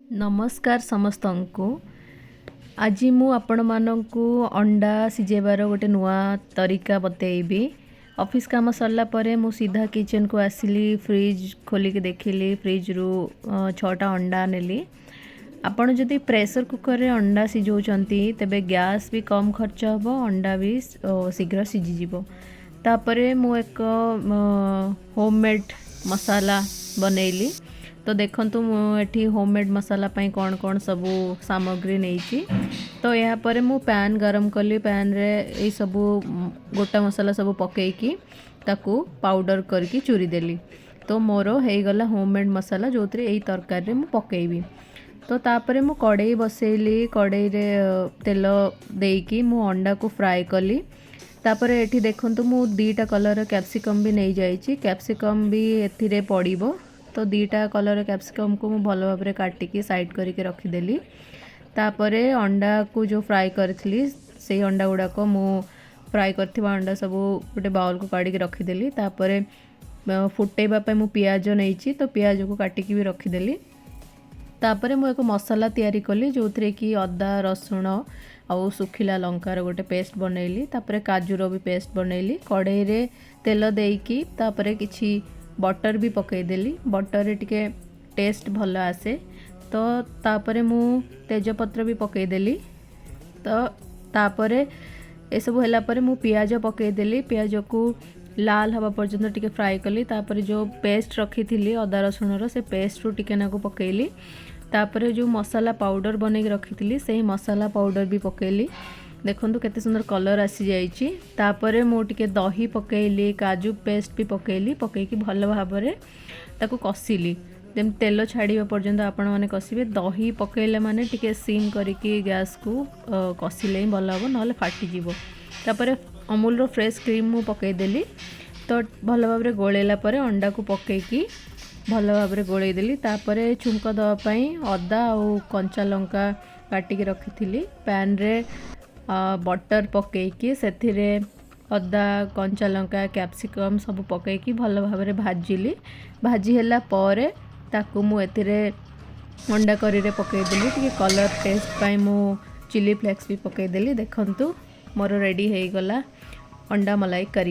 नमस्कार समस्त को आज मु आपण मानकु अंडा सिझेबार गोटे नुआ तरीका बतेइबी। ऑफिस काम सरला परे मु सीधा किचन को आसिली, फ्रिज खोलिक देखिली, फ्रिज रु 6टा अंडा नेली। आपण जदि प्रेशर कुकर रे अंडा सिझौचंती तेबे गैस भी कम खर्च हबो, अंडा भी शीघ्र सिझी जिवो। तापरे मु एक होममेड मसाला बनैली। तो देखंतु मुझे होममेड मसाला पाई कौन कौन सबू सामग्री नहीं। तो यहाँ पर मु पैन गरम कली, पैन रे ये सबू गोटा मसाला सबू पकईकी ताकू पाउडर करके चूरी देली। तो मोर हो गला होममेड मसाला जो यही तरकारी मु पकेबी। तो तापरे मु कड़ाई बसैली, कड़ाई रे तेल देकी मु अंडा को फ्राए कली। तापरे एठी देखंतु मु 2टा कलर कैप्सिकम भी नहीं जाइए, कैप्सिकम भी एथिरे पड़िबो। तो 2टा कलर कैप्सिकम को मु भल भाव में काटिकी साइड करके रखीदेली। तापरे अंडा को जो फ्राए करी से अंडा गुड़ाक मु फ्राए करथिबा अंडा सब गोटे बाउल को काढ़ी रखीदेली। तापरे फुटेबा पे मु पियाज नहीं, तो पियाज को काटिकी भी रखीदेली। तापरे मु एक मसाला तैयारी कली जो थे कि अदा रसुण आउ सुखिला लंकार गोटे पेस्ट बनैली। तापरे काजूर भी पेस्ट बनैली। कड़ाई रे तेल देकी तापरे किछि बटर भी पकईदेली। बटर टिके टेस्ट भल आसे। तो तापरे मु तेजपत्र भी पकईदेली। तो तापरे ये सब होला परे मु पियाज पकईदेली। पियाज को लाल हवा पर्यंत टिके फ्राए कली। तापरे जो पेस्ट रखी थी अदा रसुणर से पेस्ट रू टिके नाको पकईली। तापरे जो मसाला पाउडर बनैक रखी थी से मसाला पाउडर भी पकईली। देखंतु केते सुंदर कलर आसी जाइए। तापरे मु टिके दही पकईली, काजू पेस्ट भी पकईली। पकईकी भल भाव में ताकू कसिली, जेम तेल छाड़ा पर्यंत आपण मैंने कसिबे। दही पकईले माने टिके सिम करके गैस को कसिले ही भल हम, ना फाटिजिवो। तापरे अमूल रो फ्रेश क्रीम मु पकईदेली। तो भल भाव में गोलेला परे अंडा को पकईकी भल भाव में गोलेदेली। तापरे छुंक दवापाई अदा और कंचा लंका काटिकी रखी पैन रे बटर पकईकी से अदा कंचा लंका कैप्सिकम सब पकईकी भल भाव में भाजिली। भाजी ହେଲା ପରେ ताकू मु एथिरे अंडा करी रे पकईदेली। टिके कलर टेस्ट पाई मु चिली फ्लेक्स भी पकईदेली। देखंतु मोर रेडी हो गला अंडा मलाई करी।